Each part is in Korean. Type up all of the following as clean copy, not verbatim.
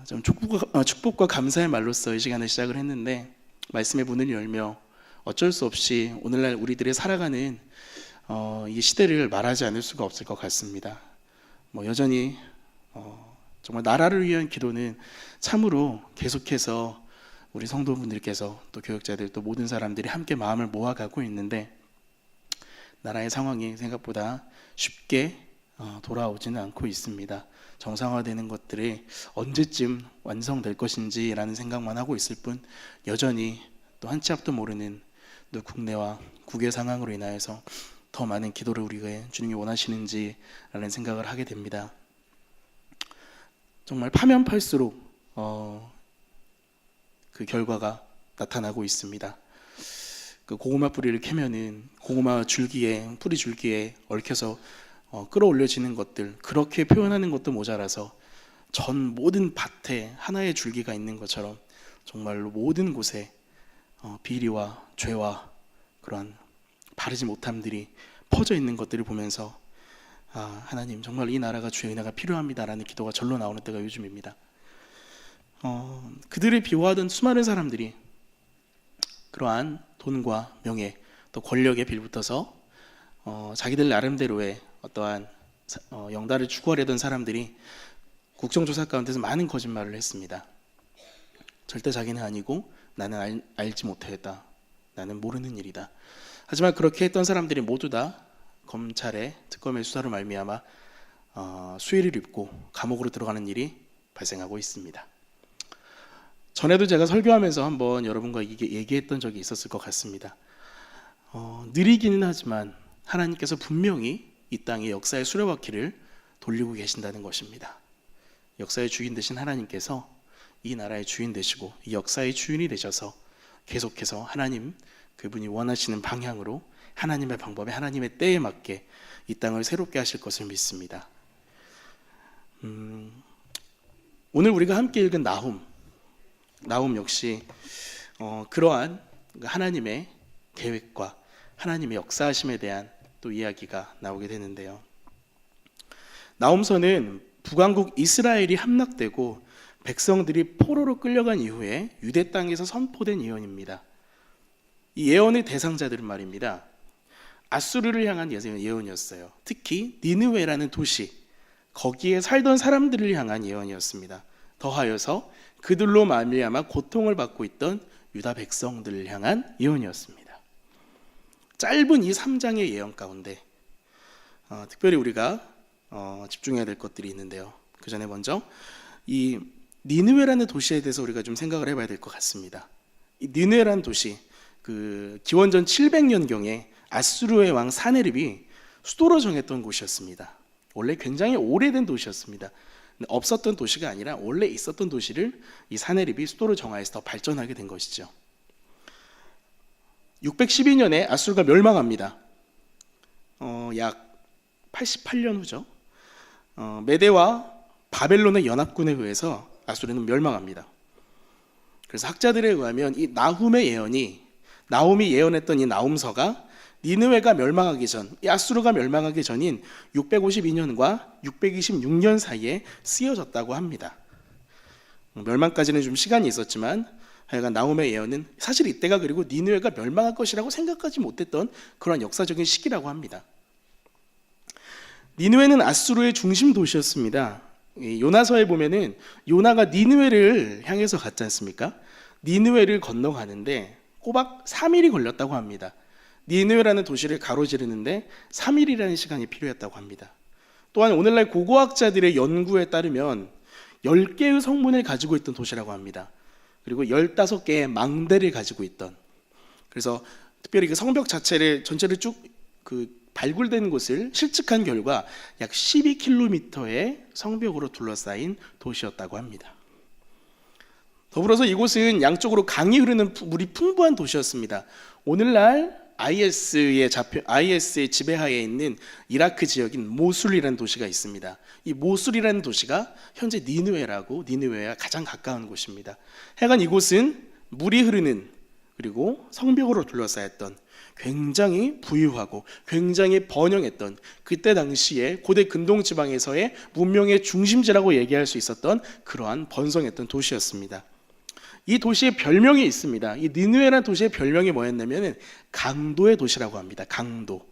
좀 축복과 감사의 말로써 이 시간을 시작을 했는데, 말씀의 문을 열며 어쩔 수 없이 오늘날 우리들이 살아가는 이 시대를 말하지 않을 수가 없을 것 같습니다. 여전히 정말 나라를 위한 기도는 참으로 계속해서 우리 성도분들께서 또 교역자들 또 모든 사람들이 함께 마음을 모아가고 있는데, 나라의 상황이 생각보다 쉽게 돌아오지는 않고 있습니다. 정상화되는 것들이 언제쯤 완성될 것인지라는 생각만 하고 있을 뿐, 여전히 또 한 치 앞도 모르는 또 국내와 국외 상황으로 인하여서 더 많은 기도를 우리가 주님이 원하시는지라는 생각을 하게 됩니다. 정말 파면 팔수록 그 결과가 나타나고 있습니다. 그 고구마 뿌리를 캐면은 고구마 줄기에, 뿌리 줄기에 얽혀서 끌어올려지는 것들, 그렇게 표현하는 것도 모자라서 전 모든 밭에 하나의 줄기가 있는 것처럼 정말로 모든 곳에 비리와 죄와 그런 바르지 못함들이 퍼져 있는 것들을 보면서 하나님, 정말 이 나라가 주의 은혜가 필요합니다라는 기도가 절로 나오는 때가 요즘입니다. 그들을 비호하던 수많은 사람들이 그러한 돈과 명예 또 권력에 빌붙어서 자기들 나름대로의 어떠한 영달을 추구하려던 사람들이 국정조사 가운데서 많은 거짓말을 했습니다. 절대 자기는 아니고 나는 알지 못하였다, 나는 모르는 일이다. 하지만 그렇게 했던 사람들이 모두 다 검찰의 특검의 수사로 말미암아 수혜를 입고 감옥으로 들어가는 일이 발생하고 있습니다. 전에도 제가 설교하면서 한번 여러분과 얘기했던 적이 있었을 것 같습니다. 느리기는 하지만 하나님께서 분명히 이 땅의 역사의 수레바퀴를 돌리고 계신다는 것입니다. 역사의 주인 되신 하나님께서 이 나라의 주인 되시고 이 역사의 주인이 되셔서 계속해서 하나님 그분이 원하시는 방향으로 하나님의 방법에, 하나님의 때에 맞게 이 땅을 새롭게 하실 것을 믿습니다. 오늘 우리가 함께 읽은 나훔 역시 그러한 하나님의 계획과 하나님의 역사하심에 대한 또 이야기가 나오게 되는데요. 나훔서는 북왕국 이스라엘이 함락되고 백성들이 포로로 끌려간 이후에 유대 땅에서 선포된 예언입니다. 이 예언의 대상자들은 말입니다, 아수르를 향한 예언이었어요. 특히 니느웨라는 도시, 거기에 살던 사람들을 향한 예언이었습니다. 더하여서 그들로 말미암아 고통을 받고 있던 유다 백성들을 향한 예언이었습니다. 짧은 이 3장의 예언 가운데 특별히 우리가 집중해야 될 것들이 있는데요. 그 전에 먼저 이 니느웨라는 도시에 대해서 우리가 좀 생각을 해봐야 될 것 같습니다. 이 니느웨라는 도시, 그 기원전 700년경에 아수르의 왕 사네립이 수도로 정했던 곳이었습니다. 원래 굉장히 오래된 도시였습니다. 없었던 도시가 아니라 원래 있었던 도시를 이 사네립이 수도로 정하여서 더 발전하게 된 것이죠. 612년에 아수르가 멸망합니다. 약 88년 후죠. 메대와 바벨론의 연합군에 의해서 아수르는 멸망합니다. 그래서 학자들에 의하면 이 나훔의 예언이, 나훔이 예언했던 이 나훔서가 니느웨가 멸망하기 전, 이 아수르가 멸망하기 전인 652년과 626년 사이에 쓰여졌다고 합니다. 멸망까지는 좀 시간이 있었지만 하여간 나훔의 예언은 사실 이때가, 그리고 니느웨가 멸망할 것이라고 생각하지 못했던 그런 역사적인 시기라고 합니다. 니느웨는 아수르의 중심 도시였습니다. 요나서에 보면은 요나가 니느웨를 향해서 갔지 않습니까? 니느웨를 건너가는데 꼬박 3일이 걸렸다고 합니다. 니느웨라는 도시를 가로지르는데 3일이라는 시간이 필요했다고 합니다. 또한 오늘날 고고학자들의 연구에 따르면 10개의 성문을 가지고 있던 도시라고 합니다. 그리고 15개의 망대를 가지고 있던, 그래서 특별히 그 성벽 자체를 전체를 쭉 발굴된 곳을 실측한 결과 약 12km의 성벽으로 둘러싸인 도시였다고 합니다. 더불어서 이곳은 양쪽으로 강이 흐르는 물이 풍부한 도시였습니다. 오늘날 IS의 지배하에 있는 이라크 지역인 모술이라는 도시가 있습니다. 이 모술이라는 도시가 현재 니느웨와 가장 가까운 곳입니다. 하여간 이곳은 물이 흐르는 그리고 성벽으로 둘러싸였던 굉장히 부유하고 굉장히 번영했던 그때 당시에 고대 근동 지방에서의 문명의 중심지라고 얘기할 수 있었던 그러한 번성했던 도시였습니다. 이 도시의 별명이 있습니다. 이 니느웨라는 도시의 별명이 뭐였냐면 강도의 도시라고 합니다. 강도.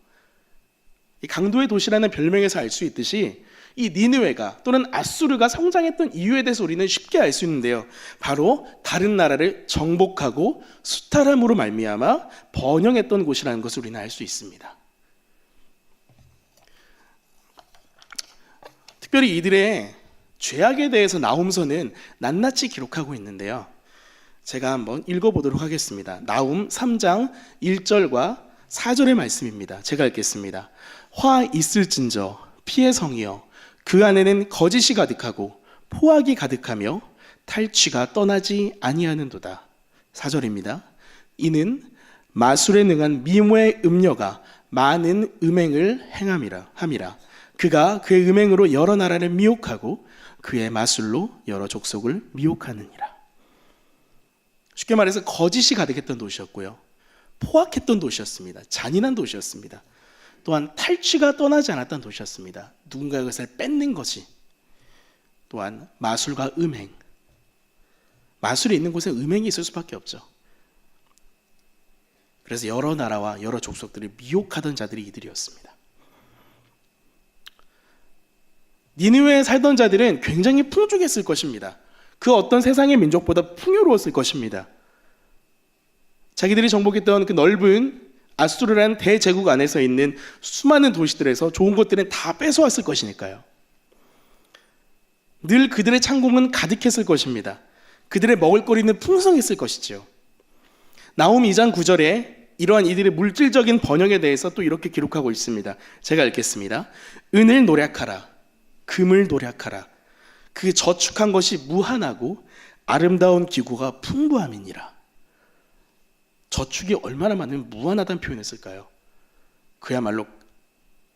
이 강도의 도시라는 별명에서 알 수 있듯이 이 니느웨가 또는 아수르가 성장했던 이유에 대해서 우리는 쉽게 알 수 있는데요. 바로 다른 나라를 정복하고 수탈함으로 말미암아 번영했던 곳이라는 것을 우리는 알 수 있습니다. 특별히 이들의 죄악에 대해서 나훔서는 낱낱이 기록하고 있는데요. 제가 한번 읽어보도록 하겠습니다. 나훔 3장 1절과 4절의 말씀입니다. 제가 읽겠습니다. 화 있을진저 피의 성이여 그 안에는 거짓이 가득하고 포악이 가득하며 탈취가 떠나지 아니하는도다. 4절입니다. 이는 마술에 능한 미모의 음녀가 많은 음행을 함이라. 그가 그의 음행으로 여러 나라를 미혹하고 그의 마술로 여러 족속을 미혹하느니라. 쉽게 말해서 거짓이 가득했던 도시였고요, 포악했던 도시였습니다. 잔인한 도시였습니다. 또한 탈취가 떠나지 않았던 도시였습니다. 누군가의 것을 뺏는 것이, 또한 마술과 음행, 마술이 있는 곳에 음행이 있을 수밖에 없죠. 그래서 여러 나라와 여러 족속들을 미혹하던 자들이 이들이었습니다. 니느웨에 살던 자들은 굉장히 풍족했을 것입니다. 그 어떤 세상의 민족보다 풍요로웠을 것입니다. 자기들이 정복했던 그 넓은 아수르라는 대제국 안에서 있는 수많은 도시들에서 좋은 것들은 다 뺏어왔을 것이니까요. 늘 그들의 창공은 가득했을 것입니다. 그들의 먹을거리는 풍성했을 것이지요. 나훔 2장 9절에 이러한 이들의 물질적인 번영에 대해서 또 이렇게 기록하고 있습니다. 제가 읽겠습니다. 은을 노력하라, 금을 노력하라. 그 저축한 것이 무한하고 아름다운 기구가 풍부함이니라. 저축이 얼마나 많으면 무한하다는 표현을 쓸까요? 그야말로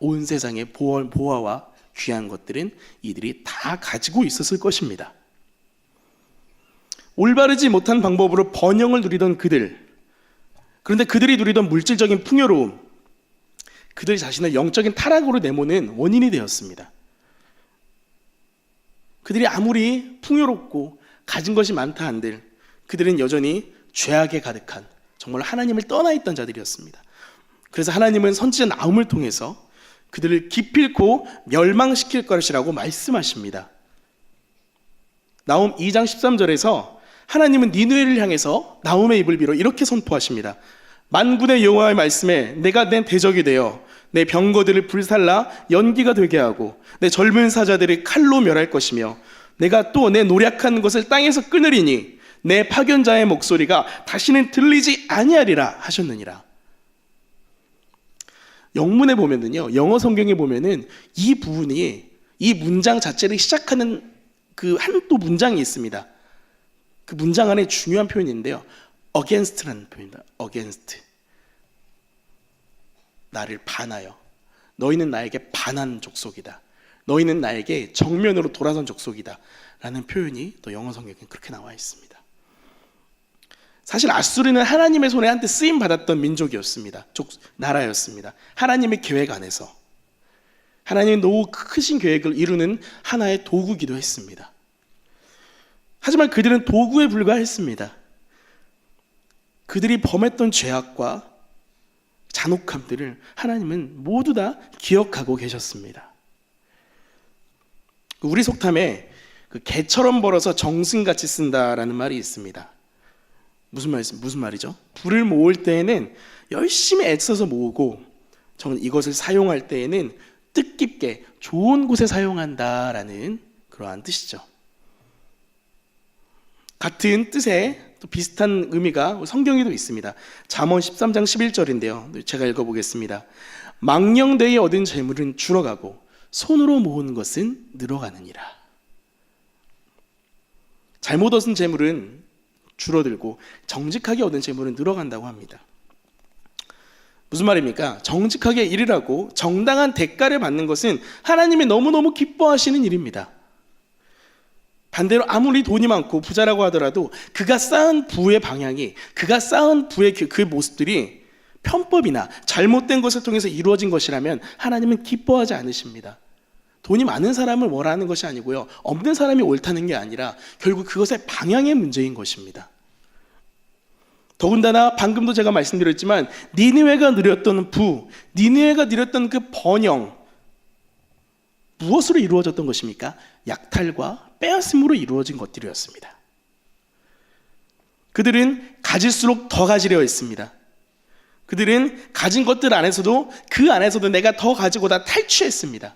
온 세상의 보화와 귀한 것들은 이들이 다 가지고 있었을 것입니다. 올바르지 못한 방법으로 번영을 누리던 그들, 그런데 그들이 누리던 물질적인 풍요로움, 그들 자신을 영적인 타락으로 내모는 원인이 되었습니다. 그들이 아무리 풍요롭고 가진 것이 많다 한들 그들은 여전히 죄악에 가득한, 정말 하나님을 떠나 있던 자들이었습니다. 그래서 하나님은 선지자 나훔을 통해서 그들을 기필코 멸망시킬 것이라고 말씀하십니다. 나훔 2장 13절에서 하나님은 니느웨를 향해서 나훔의 입을 빌어 이렇게 선포하십니다. 만군의 여호와의 말씀에 내가 내 대적이 되어 내 병거들을 불살라 연기가 되게 하고 내 젊은 사자들을 칼로 멸할 것이며 내가 또 내 노력한 것을 땅에서 끊으리니 내 파견자의 목소리가 다시는 들리지 아니하리라 하셨느니라. 영문에 보면은요, 영어 성경에 보면은 이 부분이, 이 문장 자체를 시작하는 그 한 또 문장이 있습니다. 그 문장 안에 중요한 표현인데요, against라는 표현입니다. against. 나를 반하여, 너희는 나에게 반한 족속이다, 너희는 나에게 정면으로 돌아선 족속이다 라는 표현이 또 영어 성경에 그렇게 나와 있습니다. 사실 아수르는 하나님의 손에 한때 쓰임 받았던 민족이었습니다. 나라였습니다. 하나님의 계획 안에서 하나님의 노후 크신 계획을 이루는 하나의 도구기도 했습니다. 하지만 그들은 도구에 불과했습니다. 그들이 범했던 죄악과 잔혹함들을 하나님은 모두 다 기억하고 계셨습니다. 우리 속담에 그 개처럼 벌어서 정승같이 쓴다라는 말이 있습니다. 무슨 말이죠? 불을 모을 때에는 열심히 애써서 모으고 이것을 사용할 때에는 뜻깊게 좋은 곳에 사용한다라는 그러한 뜻이죠. 같은 뜻의 또 비슷한 의미가 성경에도 있습니다. 잠언 13장 11절인데요. 제가 읽어보겠습니다. 망령되이 얻은 재물은 줄어가고 손으로 모은 것은 늘어가느니라. 잘못 얻은 재물은 줄어들고 정직하게 얻은 재물은 늘어간다고 합니다. 무슨 말입니까? 정직하게 일을 정당한 대가를 받는 것은 하나님이 너무너무 기뻐하시는 일입니다. 반대로 아무리 돈이 많고 부자라고 하더라도 그가 쌓은 부의 방향이, 그가 쌓은 부의 그 모습들이 편법이나 잘못된 것을 통해서 이루어진 것이라면 하나님은 기뻐하지 않으십니다. 돈이 많은 사람을 뭐라는 것이 아니고요, 없는 사람이 옳다는 게 아니라 결국 그것의 방향의 문제인 것입니다. 더군다나 방금도 제가 말씀드렸지만 니느웨가 누렸던 부, 니느웨가 누렸던 그 번영, 무엇으로 이루어졌던 것입니까? 약탈과 빼앗음으로 이루어진 것들이었습니다. 그들은 가질수록 더 가지려 했습니다. 그들은 가진 것들 안에서도 그 안에서도 내가 더 가지고 다 탈취했습니다.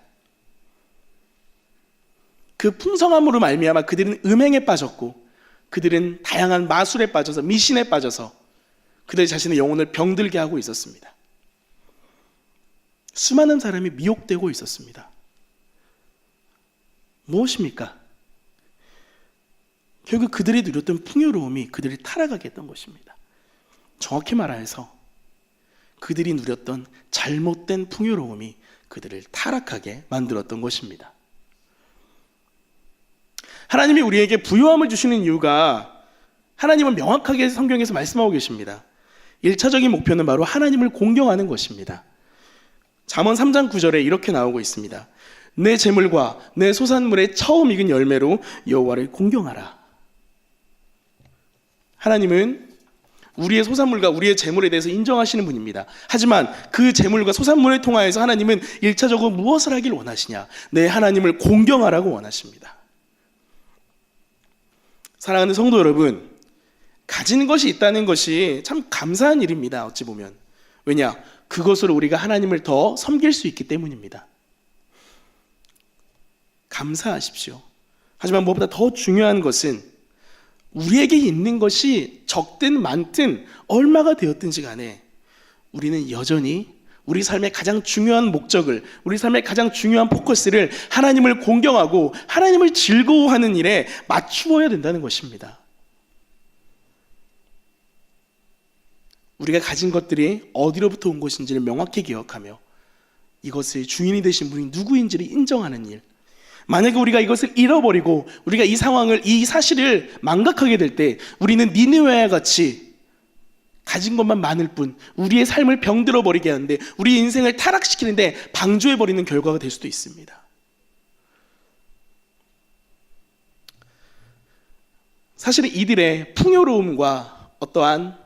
그 풍성함으로 말미암아 그들은 음행에 빠졌고, 그들은 다양한 마술에 빠져서, 미신에 빠져서 그들 자신의 영혼을 병들게 하고 있었습니다. 수많은 사람이 미혹되고 있었습니다. 무엇입니까? 결국 그들이 누렸던 풍요로움이 그들을 타락하게 했던 것입니다. 정확히 말하여서 그들이 누렸던 잘못된 풍요로움이 그들을 타락하게 만들었던 것입니다. 하나님이 우리에게 부요함을 주시는 이유가, 하나님은 명확하게 성경에서 말씀하고 계십니다. 1차적인 목표는 바로 하나님을 공경하는 것입니다. 잠언 3장 9절에 이렇게 나오고 있습니다. 내 재물과 내 소산물의 처음 익은 열매로 여호와를 공경하라. 하나님은 우리의 소산물과 우리의 재물에 대해서 인정하시는 분입니다. 하지만 그 재물과 소산물을 통하여서 하나님은 1차적으로 무엇을 하길 원하시냐? 내 하나님을 공경하라고 원하십니다. 사랑하는 성도 여러분, 가진 것이 있다는 것이 참 감사한 일입니다. 어찌 보면. 왜냐? 그것으로 우리가 하나님을 더 섬길 수 있기 때문입니다. 감사하십시오. 하지만 무엇보다 더 중요한 것은 우리에게 있는 것이 적든 많든 얼마가 되었든지 간에 우리는 여전히 우리 삶의 가장 중요한 목적을, 우리 삶의 가장 중요한 포커스를 하나님을 공경하고 하나님을 즐거워하는 일에 맞추어야 된다는 것입니다. 우리가 가진 것들이 어디로부터 온 것인지를 명확히 기억하며 이것의 주인이 되신 분이 누구인지를 인정하는 일. 만약에 우리가 이것을 잃어버리고 우리가 이 상황을, 이 사실을 망각하게 될 때 우리는 니느웨와 같이 가진 것만 많을 뿐 우리의 삶을 병들어 버리게 하는데, 우리 인생을 타락시키는데 방조해 버리는 결과가 될 수도 있습니다. 사실은 이들의 풍요로움과 어떠한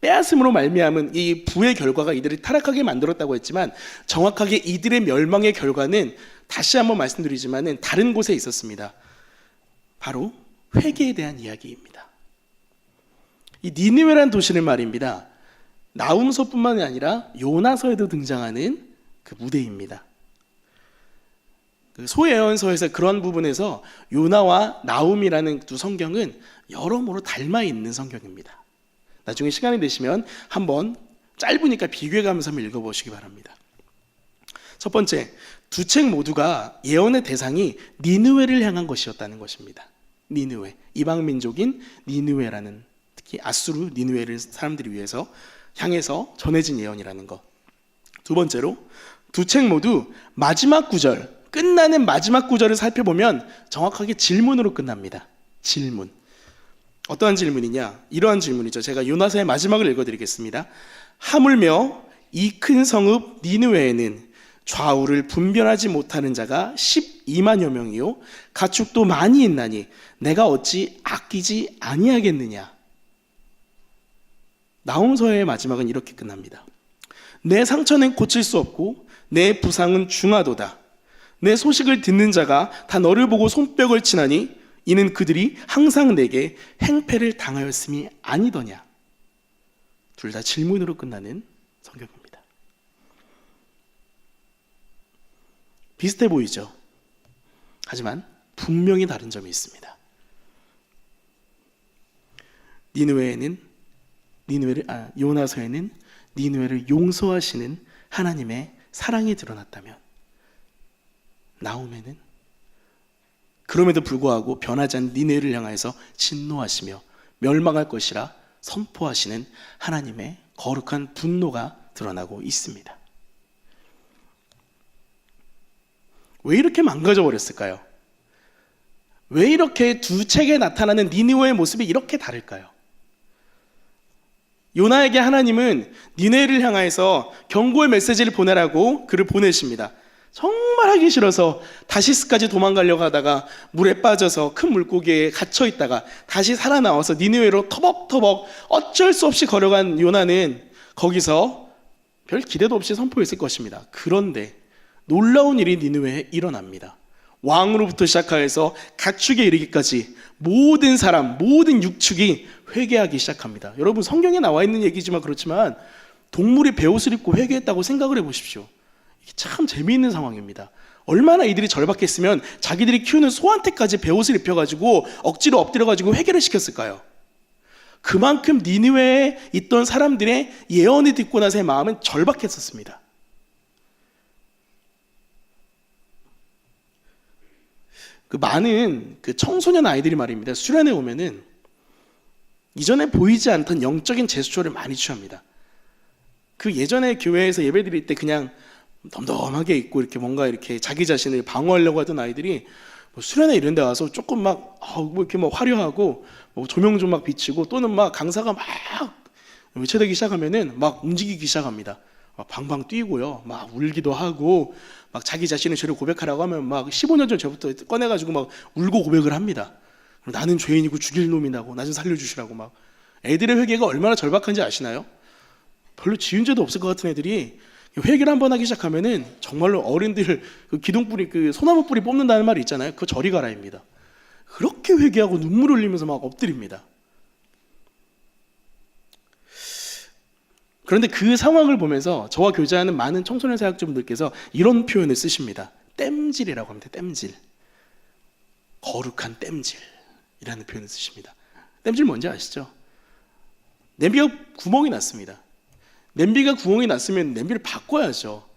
빼앗음으로 말미암은 이 부의 결과가 이들을 타락하게 만들었다고 했지만, 정확하게 이들의 멸망의 결과는 다시 한번 말씀드리지만 다른 곳에 있었습니다. 바로 회개에 대한 이야기입니다. 이 니느웨라는 도시는 말입니다, 나훔서뿐만이 아니라 요나서에도 등장하는 그 무대입니다. 그 소예언서에서 그런 부분에서 요나와 나훔이라는 두 성경은 여러모로 닮아 있는 성경입니다. 나중에 시간이 되시면 한번 짧으니까 비교해가면서 한번 읽어보시기 바랍니다. 첫 번째, 두 책 모두가 예언의 대상이 니느웨를 향한 것이었다는 것입니다. 니느웨, 이방 민족인 니느웨라는, 특히 아수르 니느웨를 사람들이 위해서 향해서 전해진 예언이라는 것. 두 번째로, 두 책 모두 마지막 구절, 끝나는 마지막 구절을 살펴보면 정확하게 질문으로 끝납니다. 질문. 어떠한 질문이냐? 이러한 질문이죠. 제가 요나서의 마지막을 읽어드리겠습니다. 하물며 이 큰 성읍 니느웨에는 좌우를 분별하지 못하는 자가 12만여 명이요 가축도 많이 있나니 내가 어찌 아끼지 아니하겠느냐? 나홈서의 마지막은 이렇게 끝납니다. 내 상처는 고칠 수 없고 내 부상은 중하도다. 내 소식을 듣는 자가 다 너를 보고 손뼉을 치나니 이는 그들이 항상 내게 행패를 당하였음이 아니더냐? 둘 다 질문으로 끝나는 성경입니다. 비슷해 보이죠? 하지만 분명히 다른 점이 있습니다. 요나서에는 니느웨를 용서하시는 하나님의 사랑이 드러났다면, 나홈에는 그럼에도 불구하고 변하지 않는 니느웨를 향하여서 진노하시며 멸망할 것이라 선포하시는 하나님의 거룩한 분노가 드러나고 있습니다. 왜 이렇게 망가져 버렸을까요? 왜 이렇게 두 책에 나타나는 니느웨의 모습이 이렇게 다를까요? 요나에게 하나님은 니느웨를 향해서 경고의 메시지를 보내라고 그를 보내십니다. 정말 하기 싫어서 다시스까지 도망가려고 하다가 물에 빠져서 큰 물고기에 갇혀 있다가 다시 살아나와서 니느웨로 터벅터벅 어쩔 수 없이 걸어간 요나는 거기서 별 기대도 없이 선포했을 것입니다. 그런데 놀라운 일이 니느웨에 일어납니다. 왕으로부터 시작해서 가축에 이르기까지 모든 사람, 모든 육축이 회개하기 시작합니다. 여러분, 성경에 나와 있는 얘기지만 그렇지만 동물이 베옷을 입고 회개했다고 생각을 해보십시오. 이게 참 재미있는 상황입니다. 얼마나 이들이 절박했으면 자기들이 키우는 소한테까지 베옷을 입혀가지고 억지로 엎드려가지고 회개를 시켰을까요? 그만큼 니느웨에 있던 사람들의 예언을 듣고 나서의 마음은 절박했었습니다. 그 많은 그 청소년 아이들이 말입니다, 수련회 오면은 이전에 보이지 않던 영적인 제스처를 많이 취합니다. 그 예전에 교회에서 예배 드릴 때 그냥 덤덤하게 있고 이렇게 뭔가 이렇게 자기 자신을 방어하려고 하던 아이들이 뭐 수련회 이런 데 와서 조금 막 뭐 이렇게 막 화려하고 뭐 조명 좀 막 비치고 또는 막 강사가 막 외쳐대기 시작하면은 막 움직이기 시작합니다. 막 방방 뛰고요, 막 울기도 하고, 막 자기 자신의 죄를 고백하라고 하면 막 15년 전 죄부터 꺼내가지고 막 울고 고백을 합니다. 나는 죄인이고 죽일 놈이라고, 나 좀 살려주시라고. 막 애들의 회개가 얼마나 절박한지 아시나요? 별로 지은 죄도 없을 것 같은 애들이 회개를 한번 하기 시작하면은 정말로 어른들 그 기둥뿌리, 그 소나무 뿌리 뽑는다는 말이 있잖아요. 그거 저리 가라입니다. 그렇게 회개하고 눈물을 흘리면서 막 엎드립니다. 그런데 그 상황을 보면서 저와 교제하는 많은 청소년 사역자분들께서 이런 표현을 쓰십니다. 땜질이라고 합니다. 땜질. 거룩한 땜질이라는 표현을 쓰십니다. 땜질 뭔지 아시죠? 냄비가 구멍이 났습니다. 냄비가 구멍이 났으면 냄비를 바꿔야죠.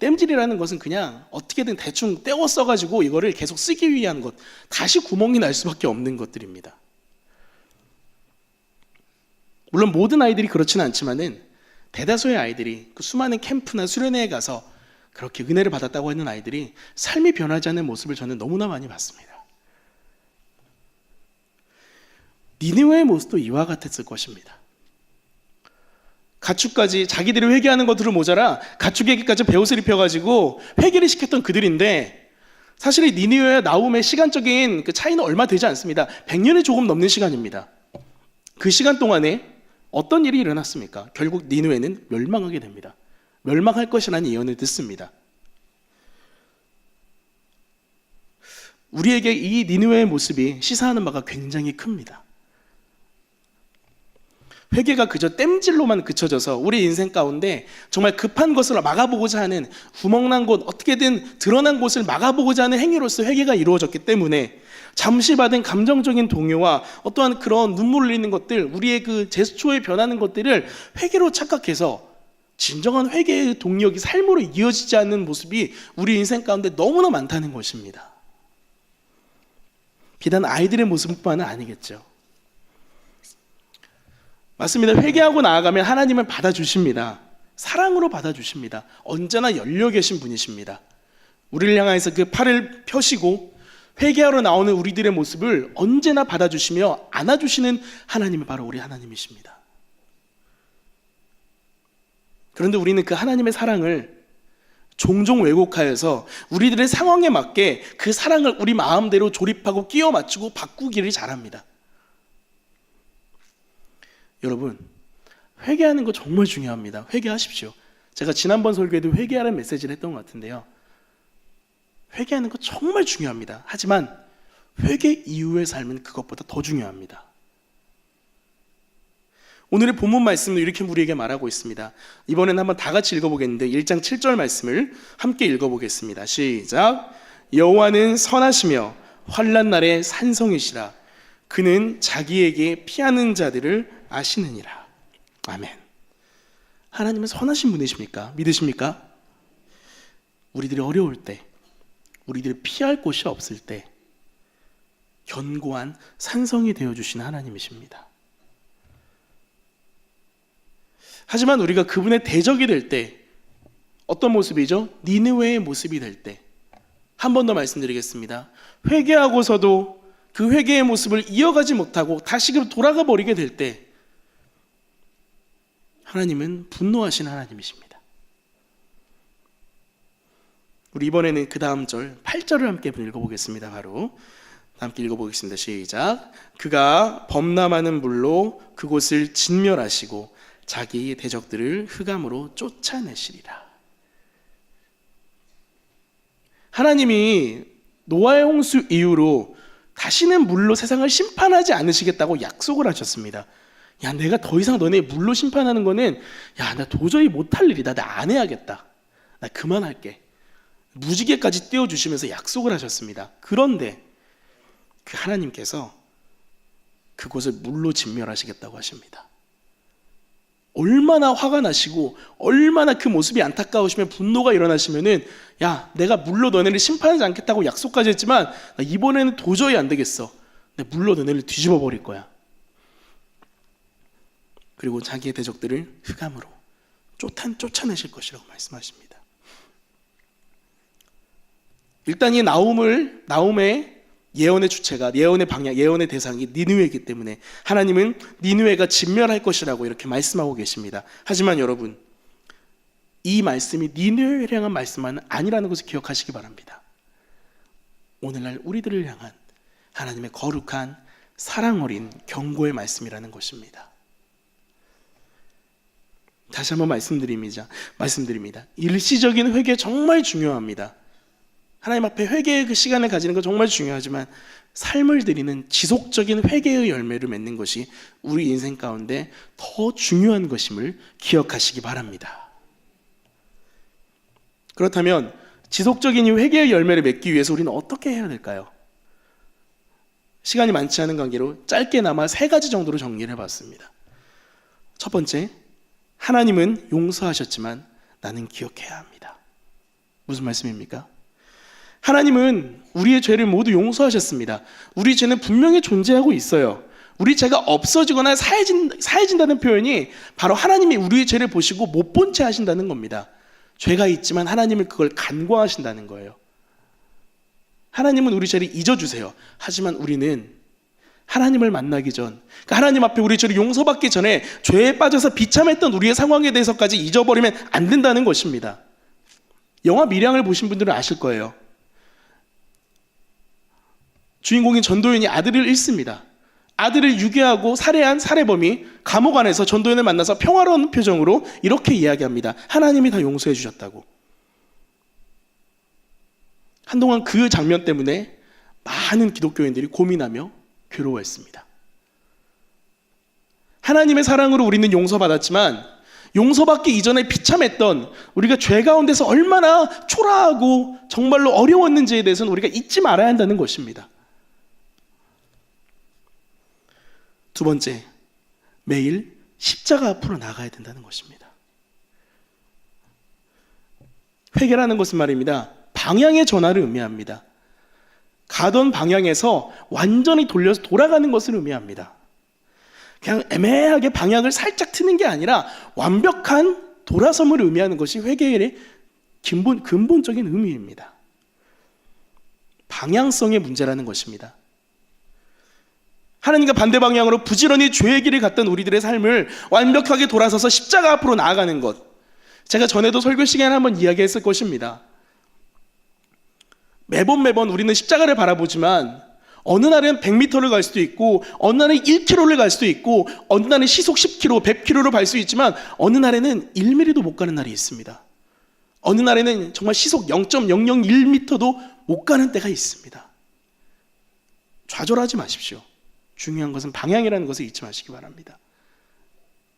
땜질이라는 것은 그냥 어떻게든 대충 떼워 써가지고 이거를 계속 쓰기 위한 것, 다시 구멍이 날 수밖에 없는 것들입니다. 물론 모든 아이들이 그렇지는 않지만은 대다수의 아이들이 그 수많은 캠프나 수련회에 가서 그렇게 은혜를 받았다고 하는 아이들이 삶이 변하지 않는 모습을 저는 너무나 많이 봤습니다. 니느웨의 모습도 이와 같았을 것입니다. 가축까지 자기들이 회개하는 것들을 모자라 가축에게까지 베옷을 입혀가지고 회개를 시켰던 그들인데, 사실 이 니느웨와 나훔의 시간적인 그 차이는 얼마 되지 않습니다. 100년이 조금 넘는 시간입니다. 그 시간 동안에 어떤 일이 일어났습니까? 결국 니느웨는 멸망하게 됩니다. 멸망할 것이라는 예언을 듣습니다. 우리에게 이 니느웨의 모습이 시사하는 바가 굉장히 큽니다. 회개가 그저 땜질로만 그쳐져서 우리 인생 가운데 정말 급한 것을 막아보고자 하는, 구멍난 곳, 어떻게든 드러난 곳을 막아보고자 하는 행위로서 회개가 이루어졌기 때문에 잠시 받은 감정적인 동요와 어떠한 그런 눈물을 흘리는 것들, 우리의 그 제스처에 변하는 것들을 회개로 착각해서 진정한 회개의 동력이 삶으로 이어지지 않는 모습이 우리 인생 가운데 너무나 많다는 것입니다. 비단 아이들의 모습뿐만은 아니겠죠. 맞습니다. 회개하고 나아가면 하나님은 받아주십니다. 사랑으로 받아주십니다. 언제나 열려 계신 분이십니다. 우리를 향해서 그 팔을 펴시고 회개하러 나오는 우리들의 모습을 언제나 받아주시며 안아주시는 하나님이 바로 우리 하나님이십니다. 그런데 우리는 그 하나님의 사랑을 종종 왜곡하여서 우리들의 상황에 맞게 그 사랑을 우리 마음대로 조립하고 끼워 맞추고 바꾸기를 잘합니다. 여러분, 회개하는 거 정말 중요합니다. 회개하십시오. 제가 지난번 설교에도 회개하라는 메시지를 했던 것 같은데요, 회개하는 거 정말 중요합니다. 하지만 회개 이후의 삶은 그것보다 더 중요합니다. 오늘의 본문 말씀은 이렇게 우리에게 말하고 있습니다. 이번에는 한번 다 같이 읽어보겠는데 1장 7절 말씀을 함께 읽어보겠습니다. 시작. 여호와는 선하시며 환난 날에 산성이시라. 그는 자기에게 피하는 자들을 아시느니라. 아멘. 하나님은 선하신 분이십니까? 믿으십니까? 우리들이 어려울 때, 우리들이 피할 곳이 없을 때 견고한 산성이 되어주시는 하나님이십니다. 하지만 우리가 그분의 대적이 될 때 어떤 모습이죠? 니느웨의 모습이 될 때, 한 번 더 말씀드리겠습니다. 회개하고서도 그 회개의 모습을 이어가지 못하고 다시금 돌아가 버리게 될 때 하나님은 분노하신 하나님이십니다. 우리 이번에는 그 다음 절 8절을 함께 읽어보겠습니다. 바로 함께 읽어보겠습니다. 시작. 그가 범람하는 물로 그곳을 진멸하시고 자기 대적들을 흑암으로 쫓아내시리라. 하나님이 노아의 홍수 이후로 다시는 물로 세상을 심판하지 않으시겠다고 약속을 하셨습니다. 야, 내가 더 이상 너네 물로 심판하는 거는 야, 나 도저히 못할 일이다. 나 안 해야겠다. 나 그만할게. 무지개까지 띄워주시면서 약속을 하셨습니다. 그런데 그 하나님께서 그곳을 물로 진멸하시겠다고 하십니다. 얼마나 화가 나시고 얼마나 그 모습이 안타까우시면 분노가 일어나시면은 야, 내가 물로 너네를 심판하지 않겠다고 약속까지 했지만 나 이번에는 도저히 안 되겠어. 내가 물로 너네를 뒤집어 버릴 거야. 그리고 자기의 대적들을 흑암으로 쫓아내실 것이라고 말씀하십니다. 일단 이 나움의 예언의 주체가, 예언의 방향, 예언의 대상이 니느웨이기 때문에 하나님은 니느웨가 진멸할 것이라고 이렇게 말씀하고 계십니다. 하지만 여러분, 이 말씀이 니느웨를 향한 말씀은 아니라는 것을 기억하시기 바랍니다. 오늘날 우리들을 향한 하나님의 거룩한 사랑 어린 경고의 말씀이라는 것입니다. 다시 한번 말씀드립니다. 일시적인 회개 정말 중요합니다. 하나님 앞에 회개의 그 시간을 가지는 건 정말 중요하지만 삶을 드리는 지속적인 회개의 열매를 맺는 것이 우리 인생 가운데 더 중요한 것임을 기억하시기 바랍니다. 그렇다면 지속적인 이 회개의 열매를 맺기 위해서 우리는 어떻게 해야 될까요? 시간이 많지 않은 관계로 짧게나마 3가지 정도로 정리를 해봤습니다. 첫 번째, 하나님은 용서하셨지만 나는 기억해야 합니다. 무슨 말씀입니까? 하나님은 우리의 죄를 모두 용서하셨습니다. 우리 죄는 분명히 존재하고 있어요. 우리 죄가 없어지거나 사해진다는 표현이 바로 하나님이 우리의 죄를 보시고 못 본 채 하신다는 겁니다. 죄가 있지만 하나님은 그걸 간과하신다는 거예요. 하나님은 우리 죄를 잊어주세요. 하지만 우리는 하나님을 만나기 전, 그러니까 하나님 앞에 우리 죄를 용서받기 전에 죄에 빠져서 비참했던 우리의 상황에 대해서까지 잊어버리면 안 된다는 것입니다. 영화 밀양을 보신 분들은 아실 거예요. 주인공인 전도연이 아들을 잃습니다. 아들을 유괴하고 살해한 살해범이 감옥 안에서 전도연을 만나서 평화로운 표정으로 이렇게 이야기합니다. 하나님이 다 용서해 주셨다고. 한동안 그 장면 때문에 많은 기독교인들이 고민하며 괴로워했습니다. 하나님의 사랑으로 우리는 용서받았지만 용서받기 이전에 비참했던 우리가 죄 가운데서 얼마나 초라하고 정말로 어려웠는지에 대해서는 우리가 잊지 말아야 한다는 것입니다. 두 번째, 매일 십자가 앞으로 나가야 된다는 것입니다. 회개라는 것은 말입니다, 방향의 전환을 의미합니다. 가던 방향에서 완전히 돌려서 돌아가는 것을 의미합니다. 그냥 애매하게 방향을 살짝 트는 게 아니라 완벽한 돌아섬을 의미하는 것이 회개의 근본적인 의미입니다. 방향성의 문제라는 것입니다. 하나님과 반대 방향으로 부지런히 죄의 길을 갔던 우리들의 삶을 완벽하게 돌아서서 십자가 앞으로 나아가는 것, 제가 전에도 설교 시간에 한번 이야기했을 것입니다. 매번 우리는 십자가를 바라보지만 어느 날은 100m를 갈 수도 있고 어느 날은 1km를 갈 수도 있고 어느 날은 시속 10km, 100km로 갈 수 있지만 어느 날에는 1mm도 못 가는 날이 있습니다. 어느 날에는 정말 시속 0.001m도 못 가는 때가 있습니다. 좌절하지 마십시오. 중요한 것은 방향이라는 것을 잊지 마시기 바랍니다.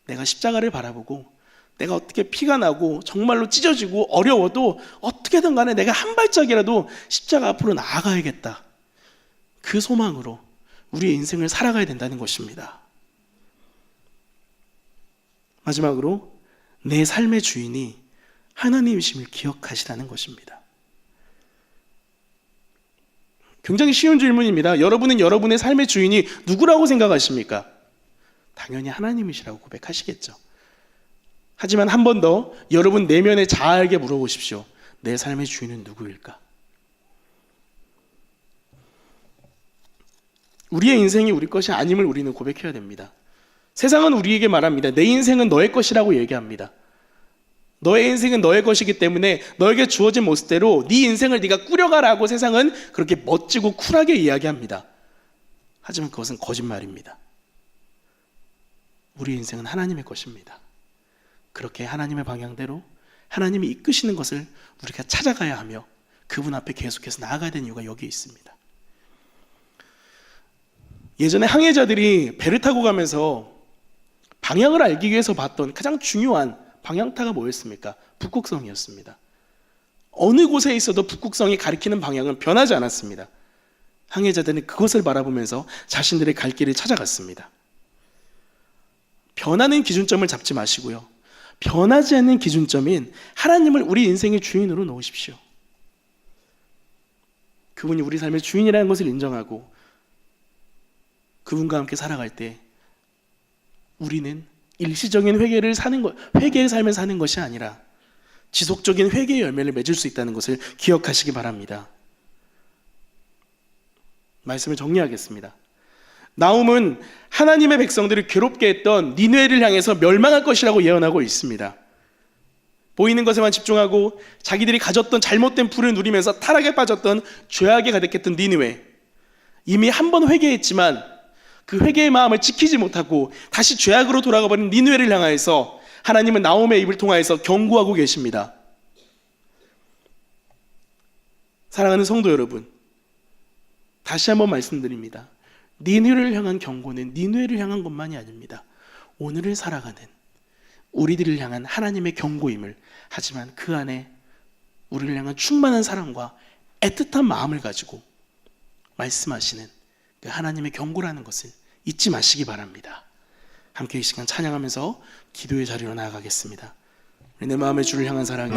내가 십자가를 바라보고 내가 어떻게 피가 나고 정말로 찢어지고 어려워도 어떻게든 간에 내가 한 발짝이라도 십자가 앞으로 나아가야겠다, 그 소망으로 우리의 인생을 살아가야 된다는 것입니다. 마지막으로 내 삶의 주인이 하나님이심을 기억하시라는 것입니다. 굉장히 쉬운 질문입니다. 여러분은 여러분의 삶의 주인이 누구라고 생각하십니까? 당연히 하나님이시라고 고백하시겠죠. 하지만 한 번 더 여러분 내면의 자아에게 물어보십시오. 내 삶의 주인은 누구일까? 우리의 인생이 우리 것이 아님을 우리는 고백해야 됩니다. 세상은 우리에게 말합니다. 내 인생은 너의 것이라고 얘기합니다. 너의 인생은 너의 것이기 때문에 너에게 주어진 모습대로 네 인생을 네가 꾸려가라고 세상은 그렇게 멋지고 쿨하게 이야기합니다. 하지만 그것은 거짓말입니다. 우리 인생은 하나님의 것입니다. 그렇게 하나님의 방향대로 하나님이 이끄시는 것을 우리가 찾아가야 하며 그분 앞에 계속해서 나아가야 되는 이유가 여기에 있습니다. 예전에 항해자들이 배를 타고 가면서 방향을 알기 위해서 봤던 가장 중요한 방향타가 뭐였습니까? 북극성이었습니다. 어느 곳에 있어도 북극성이 가리키는 방향은 변하지 않았습니다. 항해자들은 그것을 바라보면서 자신들의 갈 길을 찾아갔습니다. 변하는 기준점을 잡지 마시고요, 변하지 않는 기준점인 하나님을 우리 인생의 주인으로 놓으십시오. 그분이 우리 삶의 주인이라는 것을 인정하고 그분과 함께 살아갈 때 우리는 일시적인 회개의 삶을 사는 것이 아니라 지속적인 회개의 열매를 맺을 수 있다는 것을 기억하시기 바랍니다. 말씀을 정리하겠습니다. 나훔은 하나님의 백성들을 괴롭게 했던 니느웨를 향해서 멸망할 것이라고 예언하고 있습니다. 보이는 것에만 집중하고 자기들이 가졌던 잘못된 부를 누리면서 타락에 빠졌던 죄악에 가득했던 니느웨, 이미 한 번 회개했지만 그 회개의 마음을 지키지 못하고 다시 죄악으로 돌아가 버린 니느웨를 향하여서 하나님은 나홈의 입을 통하여서 경고하고 계십니다. 사랑하는 성도 여러분, 다시 한번 말씀드립니다. 니느웨를 향한 경고는 니느웨를 향한 것만이 아닙니다. 오늘을 살아가는 우리들을 향한 하나님의 경고임을, 하지만 그 안에 우리를 향한 충만한 사랑과 애틋한 마음을 가지고 말씀하시는 그 하나님의 경고라는 것을 잊지 마시기 바랍니다. 함께 이 시간 찬양하면서 기도의 자리로 나아가겠습니다. 내 마음의 주를 향한 사랑이